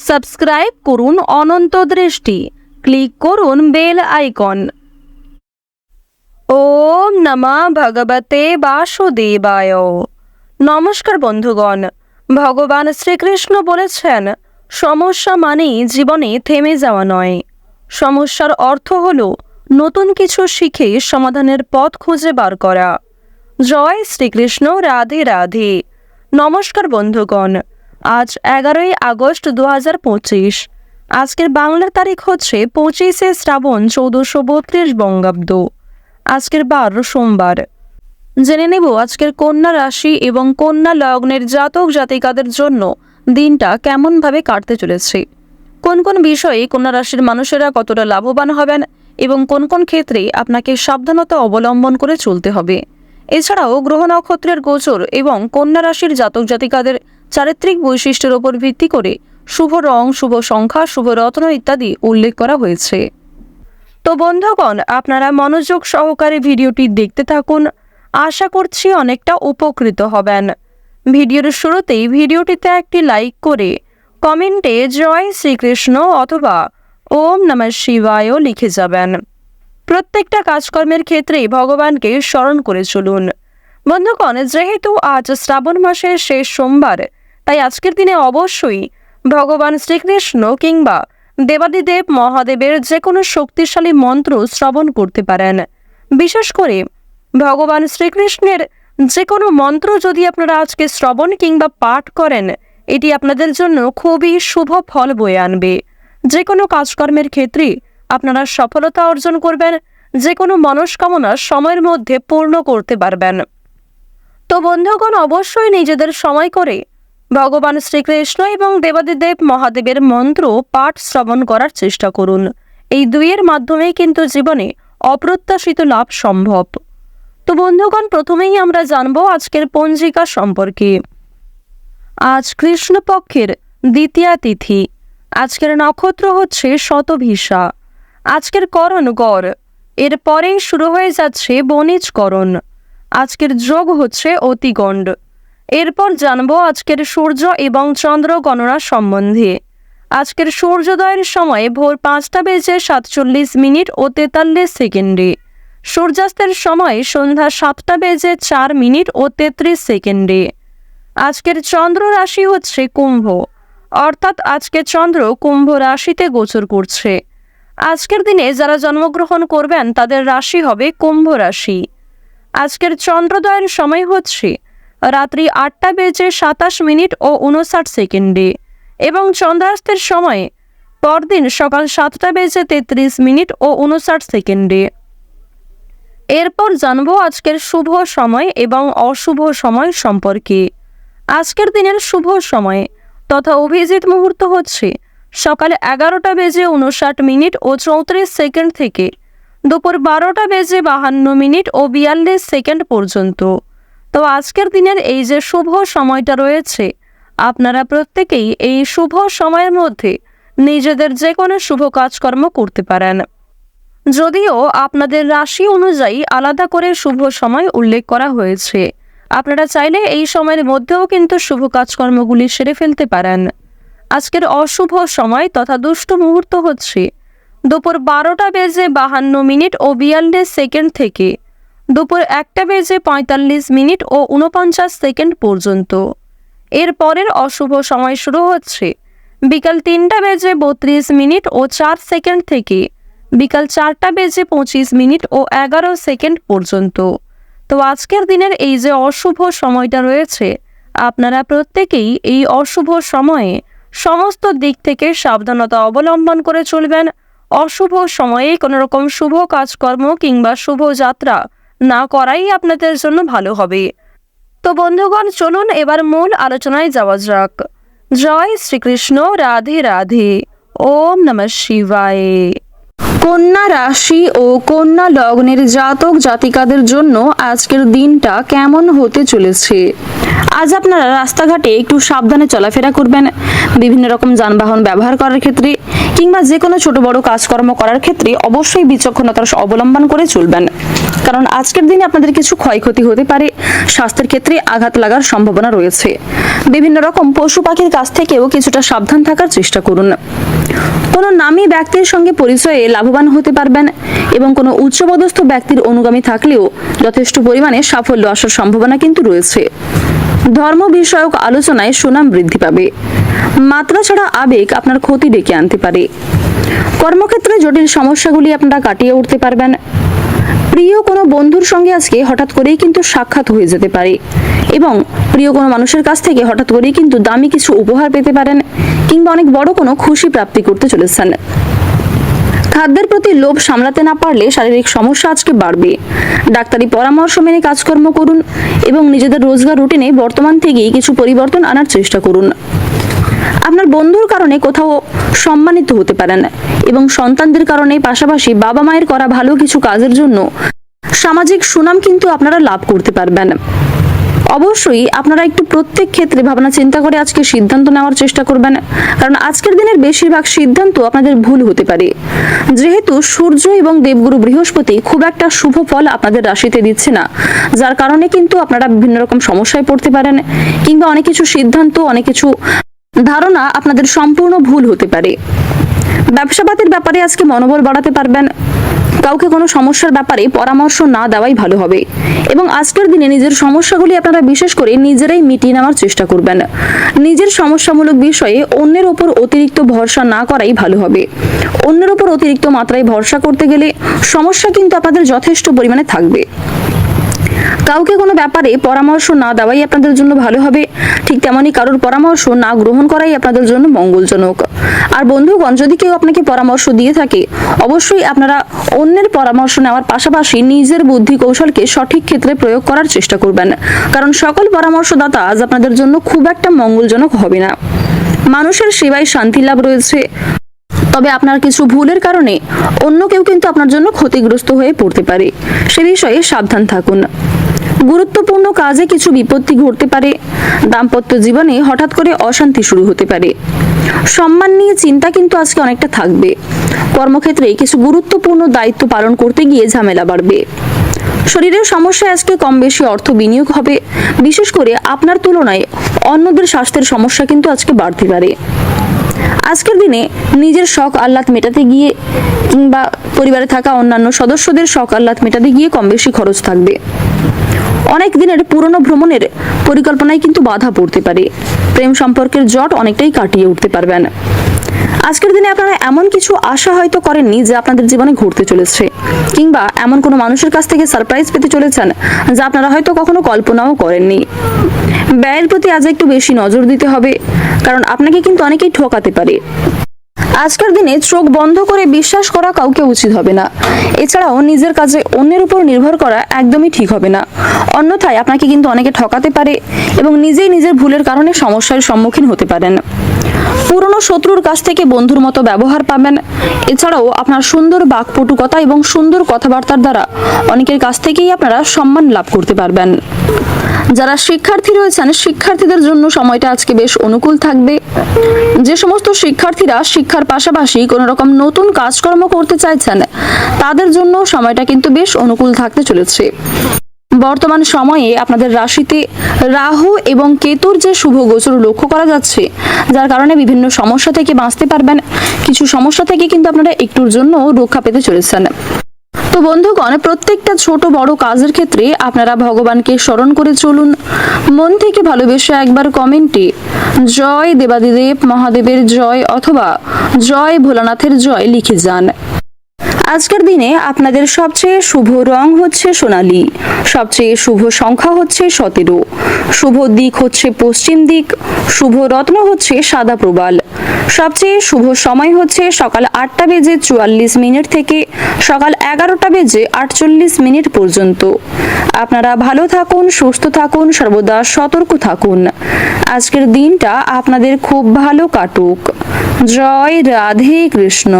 Subscribe করুন অনন্ত দৃষ্টি, click করুন বেল আইকন। ওম নমঃ ভগবতে বাসুদেবায়। নমস্কার বন্ধুগণ, ভগবান শ্রীকৃষ্ণ বলেছেন, সমস্যা মানেই জীবনে থেমে যাওয়া নয়। সমস্যার অর্থ হলো নতুন কিছু শিখে সমাধানের পথ খুঁজে বার করা। জয় শ্রীকৃষ্ণ, রাধে রাধে। নমস্কার বন্ধুগণ, আজ 11ই আগস্ট 2025। আজকের বাংলার তারিখ হচ্ছে 25শে শ্রাবণ 1432 বঙ্গাব্দ। আজকের বার সোমবার। জেনে নেব আজকের কন্যা রাশি এবং কন্যা লগ্নের জাতক জাতিকাদের জন্য দিনটা কেমনভাবে কাটতে চলেছে, কোন কোন বিষয়ে কন্যা রাশির মানুষেরা কতটা লাভবান হবেন এবং কোন কোন ক্ষেত্রে আপনাকে সাবধানতা অবলম্বন করে চলতে হবে। এছাড়াও গ্রহ নক্ষত্রের গোচর এবং কন্যা রাশির জাতক জাতিকাদের চারিত্রিক বৈশিষ্ট্যের উপর ভিত্তি করে শুভ রং, শুভ সংখ্যা, শুভ রত্ন ইত্যাদি উল্লেখ করা হয়েছে। তো বন্ধুগণ, আপনারা মনোযোগ সহকারে ভিডিওটি দেখতে থাকুন। আশা করছি অনেকটা উপকৃত হবেন। ভিডিওর শুরুতেই ভিডিওটিতে একটি লাইক করে কমেন্টে জয় শ্রীকৃষ্ণ অথবা ওম নমঃ শিবায় লিখে যাবেন। প্রত্যেকটা কাজকর্মের ক্ষেত্রে ভগবানকে স্মরণ করে চলুন। বন্ধুগণ, যেহেতু আজ শ্রাবণ মাসের শেষ সোমবার, তাই আজকের দিনে অবশ্যই ভগবান শ্রীকৃষ্ণ কিংবা দেবাদিদেব মহাদেবের যে কোনো শক্তিশালী মন্ত্র শ্রবণ করতে পারেন। বিশেষ করে ভগবান শ্রীকৃষ্ণের যে কোনো মন্ত্র যদি আপনারা আজকে শ্রবণ কিংবা পাঠ করেন, এটি আপনাদের জন্য খুবই শুভ ফল বয়ে আনবে। যে কোনো কাজকর্মের ক্ষেত্রে আপনারা সফলতা অর্জন করবেন, যে কোনো মনস্কামনা সময়ের মধ্যে পূর্ণ করতে পারবেন। তো বন্ধুগণ, অবশ্যই নিজেদের সময় করে ভগবান শ্রীকৃষ্ণ এবং দেবাদিদেব মহাদেবের মন্ত্র পাঠ শ্রবণ করার চেষ্টা করুন। এই দুইয়ের মাধ্যমেই কিন্তু জীবনে অপ্রত্যাশিত লাভ সম্ভব। তো বন্ধুগণ, প্রথমেই আমরা জানবো আজকের পঞ্জিকা সম্পর্কে। আজ কৃষ্ণপক্ষের দ্বিতীয়া তিথি। আজকের নক্ষত্র হচ্ছে শতভিষা। আজকের করণ গড়। এরপরেই শুরু হয়ে যাচ্ছে বণিজকরণ। আজকের যোগ হচ্ছে অতিগণ্ড। এরপর জানবো আজকের সূর্য এবং চন্দ্র গণনা সম্বন্ধে। আজকের সূর্যোদয়ের সময় ভোর 5:47 ও 43 সেকেন্ডে। সূর্যাস্তের সময় সন্ধ্যা 7:04 ও 33 সেকেন্ডে। আজকের চন্দ্র রাশি হচ্ছে কুম্ভ, অর্থাৎ আজকে চন্দ্র কুম্ভ রাশিতে গোচর করছে। আজকের দিনে যারা জন্মগ্রহণ করবেন তাদের রাশি হবে কুম্ভ রাশি। আজকের চন্দ্রোদয়ের সময় হচ্ছে রাত্রি 8:27 ও 59 সেকেন্ডে এবং চন্দ্রাস্তের সময় পরদিন সকাল 7:33 ও 59 সেকেন্ডে। এরপর জানবো আজকের শুভ সময় এবং অশুভ সময় সম্পর্কে। আজকের দিনের শুভ সময় তথা অভিজিৎ মুহূর্ত হচ্ছে সকালে 11:59 ও 34 সেকেন্ড থেকে দুপুর 12:52 ও 42 সেকেন্ড পর্যন্ত। তো আজকের দিনের এই যে শুভ সময়টা রয়েছে, আপনারা প্রত্যেকেই এই শুভ সময়ের মধ্যে নিজেদের যে কোনো শুভ কাজকর্ম করতে পারেন। যদিও আপনাদের রাশি অনুযায়ী আলাদা করে শুভ সময় উল্লেখ করা হয়েছে, আপনারা চাইলে এই সময়ের মধ্যেও কিন্তু শুভ কাজকর্মগুলি সেরে ফেলতে পারেন। আজকের অশুভ সময় তথা দুষ্ট মুহূর্ত হচ্ছে দুপুর 12:52 ও 42 সেকেন্ড থেকে দুপুর 1:45 ও 49 সেকেন্ড পর্যন্ত। এর পরের অশুভ সময় শুরু হচ্ছে বিকাল 3:32 ও 4 সেকেন্ড থেকে বিকাল 4:25 ও 11 সেকেন্ড পর্যন্ত। তো আজকের দিনের এই যে অশুভ সময়টা রয়েছে, আপনারা প্রত্যেকেই এই অশুভ সময়ে সমস্ত দিক থেকে সাবধানতা অবলম্বন করে চলবেন। অশুভ সময়ে কোনো রকম শুভ কাজকর্ম কিংবা শুভ যাত্রা না করাই আপনাদের জন্য ভালো হবে। তো বন্ধুগণ, চলুন এবার মূল আলোচনায় যাওয়া যাক। জয় শ্রীকৃষ্ণ, রাধে রাধে। ওম নমঃ শিবায়। কন্যা রাশি ও কন্যা লগ্নের জাতক জাতিকাদের জন্য আজকের দিনটা কেমন হতে চলেছে। আজ আপনারা রাস্তাঘাটে একটু সাবধানে চলাফেরা করবেন। বিভিন্ন রকম যানবাহন ব্যবহার করার ক্ষেত্রে কিংবা যে কোনো ছোট বড় কাজকর্ম করার ক্ষেত্রে অবশ্যই বিচক্ষণতার অবলম্বন করে চলবেন, কারণ আজকের দিনে আপনাদের কিছু ক্ষয়ক্ষতি হতে পারে। স্বাস্থ্যের ক্ষেত্রে আঘাত লাগার সম্ভাবনা রয়েছে। বিভিন্ন রকম পশু পাখির কাছ থেকেও কিছুটা সাবধান থাকার চেষ্টা করুন। কোনো নামী ব্যক্তির সঙ্গে পরিচয়ে লাভবান হতে পারবেন এবং কোনো উচ্চপদস্থ ব্যক্তির অনুগামী থাকলেও যথেষ্ট পরিমাণে সাফল্য আসার সম্ভাবনা কিন্তু রয়েছে। ধর্ম বিষয়ক আলোচনায় সুনাম বৃদ্ধি পাবে। মাত্রা ছাড়া আবেগ আপনার ক্ষতি ডেকে আনতে পারে। কর্মক্ষেত্রে জটিল সমস্যাগুলি আপনারা কাটিয়ে উঠতে পারবেন। প্রিয় কোনো বন্ধুর সঙ্গে আজকে হঠাৎ করেই কিন্তু সাক্ষাৎ হয়ে যেতে পারে এবং প্রিয় কোনো মানুষের কাছ থেকে হঠাৎ করেই কিন্তু দামি কিছু উপহার পেতে পারেন কিংবা অনেক বড় কোনো খুশি প্রাপ্তি করতে চলেছেন। খাদ্যের প্রতি লোভ সামলাতে না পারলে শারীরিক সমস্যা আজকে বাড়বে। ডাক্তারি পরামর্শ মেনে কাজকর্ম করুন এবং নিজেদের রোজগার রুটিনে বর্তমান থেকেই কিছু পরিবর্তন আনার চেষ্টা করুন। আপনার বন্ধুর কারণে কোথাও সম্মানিত হতে পারেন এবং সন্তানদের কারণে পাশাপাশি বাবা মায়ের করা ভালো কিছু কাজের জন্য সামাজিক সুনাম কিন্তু আপনারা লাভ করতে পারবেন। অবশ্যই আপনারা একটু প্রত্যেক ক্ষেত্রে ভাবনা চিন্তা করে আজকে সিদ্ধান্ত নেওয়ার চেষ্টা করবেন, কারণ আজকের দিনের বেশিরভাগ সিদ্ধান্ত আপনাদের ভুল হতে পারে। যেহেতু সূর্য এবং দেবগুরু বৃহস্পতি খুব একটা শুভ ফল আপনাদের রাশিতে দিচ্ছে না, যার কারণে কিন্তু আপনারা বিভিন্ন রকম সমস্যায় পড়তে পারেন কিংবা অনেক কিছু সিদ্ধান্ত, অনেক কিছু ধারণা আপনাদের সম্পূর্ণ ভুল হতে পারে। ব্যবসাপাতির ব্যাপারে আজকে মনোবল বাড়াতে পারবেন। কাউকে কোনো সমস্যার ব্যাপারে পরামর্শ না দেওয়াই ভালো হবে এবং আজকের দিনে নিজের সমস্যাগুলি আপনারা বিশেষ করে নিজেরাই মিটিয়ে নেওয়ার চেষ্টা করবেন। নিজের সমস্যামূলক বিষয়ে অন্যের ওপর অতিরিক্ত ভরসা না করাই ভালো হবে। অন্যের ওপর অতিরিক্ত মাত্রায় ভরসা করতে গেলে সমস্যা কিন্তু আপনাদের যথেষ্ট পরিমাণে থাকবে। কাউকে কোনো ব্যাপারে পরামর্শ না দেওয়াই আপনাদের জন্য ভালো হবে, ঠিক তেমনই কারোর পরামর্শ না গ্রহণ করাই আপনাদের জন্য মঙ্গলজনক। আর বন্ধুগণ, যদি কেউ আপনাকে পরামর্শ দিয়ে থাকে অবশ্যই আপনারা অন্যের পরামর্শ নেওয়ার পাশাপাশি নিজের বুদ্ধি কৌশলকে সঠিক ক্ষেত্রে প্রয়োগ করার চেষ্টা করবেন, কারণ সকল পরামর্শদাতা আজ আপনাদের জন্য খুব একটা মঙ্গলজনক হবে না। মানুষের সেবায় শান্তি লাভ রয়েছে, তবে আপনার কিছু ভুলের কারণে অন্য কেউ কিন্তু আপনার জন্য ক্ষতিগ্রস্ত হয়ে পড়তে পারে, সে বিষয়ে সাবধান থাকুন। গুরুত্বপূর্ণ কাজে কিছু বিপত্তি ঘটতে পারে। দাম্পত্য জীবনে হঠাৎ করে অশান্তি শুরু হতে পারে। সম্মান নিয়ে চিন্তা কিন্তু আজকে অনেকটা থাকবে। কর্মক্ষেত্রে কিছু গুরুত্বপূর্ণ দায়িত্ব পালন করতে গিয়ে ঝামেলা বাড়বে। শরীরের সমস্যায় আজকে কম বেশি অর্থ বিনিয়োগ হবে। বিশেষ করে আপনার তুলনায় অন্যদের স্বাস্থ্যের সমস্যা কিন্তু আজকে বাড়তে পারে। আজকের দিনে নিজের শখ আহ্লাদ মেটাতে গিয়ে কিংবা পরিবারে থাকা অন্যান্য সদস্যদের শখ আহ্লাদ মেটাতে গিয়ে কম বেশি খরচ থাকবে। অনেক দিনের পুরনো ভ্রমণের পরিকল্পনায় কিন্তু বাধা পড়তে পারে। প্রেম সম্পর্কের জট অনেকটাই কাটিয়ে উঠতে পারবেন। আজকের দিনে আপনারা এমন কিছু আশা হয়তো করেননি যে আপনাদের জীবনে ঘটতে চলেছে, কিংবা এমন কোনো মানুষের কাছ থেকে সারপ্রাইজ পেতে চলেছেন যা আপনারা হয়তো কখনো কল্পনাও করেননি। ব্যয়ের প্রতি আজ একটু বেশি নজর দিতে হবে, কারণ আপনাকে কিন্তু অনেকেই ঠকাতে পারে। আজকের দিনে চোখ বন্ধ করে বিশ্বাস করা কাউকে উচিত হবে না। এছাড়াও নিজের কাজে অন্যের উপর নির্ভর করা একদমই ঠিক হবে না, অন্যথায় আপনাকে কিন্তু অনেকে ঠকাতে পারে এবং নিজেই নিজের ভুলের কারণে সমস্যার সম্মুখীন হতে পারেন। পুরনো শত্রুর কাছ থেকে বন্ধুর মতো ব্যবহার পাবেন। এছাড়াও আপনার সুন্দর বাকপটুকতা এবং সুন্দর কথাবার্তার দ্বারা অনেকের কাছ থেকেই আপনারা সম্মান লাভ করতে পারবেন। যারা শিক্ষার্থী রয়েছেন শিক্ষার্থীদের জন্য সময়টা আজকে বেশ অনুকূল থাকবে। যে সমস্ত শিক্ষার্থীরা শিক্ষার পাশাপাশি কোনো রকম নতুন কাজকর্ম করতে চাইছেন তাদের জন্য সময়টা কিন্তু বেশ অনুকূল থাকতে চলেছে। বর্তমান সময়ে আপনাদের রাশিতে রাহু এবং কেতুর যে শুভ গোচর লক্ষ্য করা যাচ্ছে, যার কারণে বিভিন্ন সমস্যা থেকে বাঁচতে পারবেন। কিছু সমস্যা থেকে কিন্তু আপনারা একটুর জন্য রক্ষা পেতে চলেছেন। তো বন্ধুগণ, প্রত্যেকটা ছোট বড় কাজের ক্ষেত্রে আপনারা ভগবানকে স্মরণ করে চলুন। মন থেকে ভালোবেসে একবার কমেন্টে জয় দেবাদিদেব মহাদেবের জয় অথবা জয় ভোলানাথের জয় লিখে যান। আজকের দিনে আপনাদের সবচেয়ে শুভ রং হচ্ছে সোনালী, সবচেয়ে শুভ সংখ্যা হচ্ছে 17, শুভ দিক হচ্ছে পশ্চিম দিক, শুভ রত্ন হচ্ছে সাদা প্রবাল, সবচেয়ে শুভ সময় হচ্ছে সকাল 8:44 থেকে সকাল 11:48 পর্যন্ত। আপনারা ভালো থাকুন, সুস্থ থাকুন, সর্বদা সতর্ক থাকুন। আজকের দিনটা আপনাদের খুব ভালো কাটুক। জয় রাধে কৃষ্ণ।